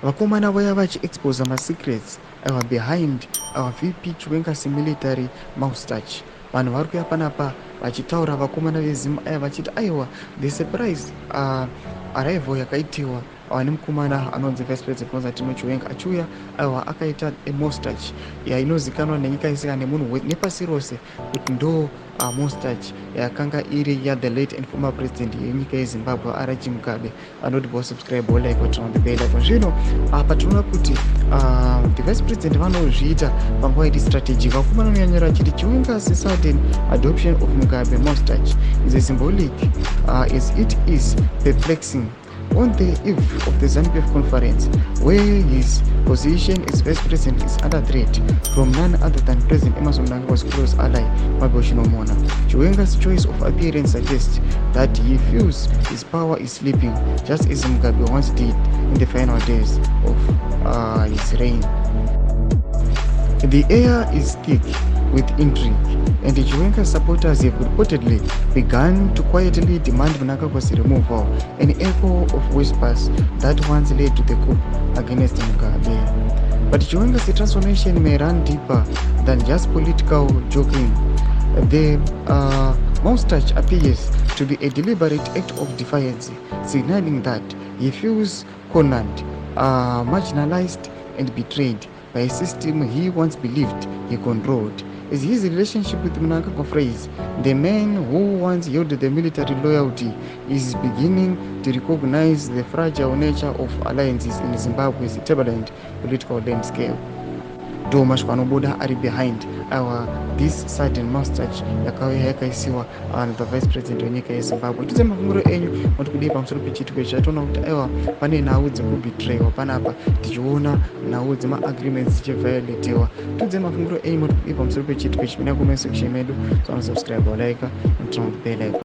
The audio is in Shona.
vakomana vaya vachiexposa masecrets aiva behind our VP Chiwenga's military Moustache. Vanhu vari kuya panapa vachitaura vakomana vezima aya vachiti aiwa the surprise arrival yakaitiwa nemukomana anonzi vice president Zanu Chiwenga achiuya aiwa akaita Moustache inozikanwa nenyika yese nemunhu nepasi rose kuti ndo Moustache yakanga iri the late and former president yenyika yeZimbabwe RG Mugabe. Anoti subscribe like button on the bell icon. Zvino apa tinoona kuti the vice president vanozviita panguva iri strategy. Vakomana vanonyanyira vachiti Chiwenga's sudden adoption of Mugabe Moustache is a symbolic as it is perplexing. On the eve of the Zanu conference, where his position as vice president is under threat from none other than President Emerson Mnangagwa's close ally, Maboshin Omona, Chiwenga's choice of appearance suggests that he feels his power is sleeping, just as Mugabe once did in the final days of his reign. The air is thick with intrigue, and the Chiwenga supporters have reportedly begun to quietly demand Mnangagwa's removal, an echo of whispers that once led to the coup against Mugabe. But Chiwenga's transformation may run deeper than just political joking. The Moustache appears to be a deliberate act of defiance, signaling that he feels cornered, marginalized, and betrayed by a system he once believed he controlled. As his relationship with Mnangagwa phrase, the man who once held the military loyalty is beginning to recognize the fragile nature of alliances in Zimbabwe's turbulent political landscape. Thomas Kwanoboda are behind this sudden Moustache yakauya yakaisiwa the vice president wenyika yeZimbabwe. Tidze mafunguro enyu kuti kudii pamusoro pechitiko ichi. Tatoona kuti aiwa pane nhau dzekubetrayiwa panapa, tichiona nhau dzemaagreements dzichiviolatiwa. Tidze mafunguro enyu kuti kudii pamusoro pechitiko ichi. Mina comment section medu, so subscribe, like and turn on the bell icon.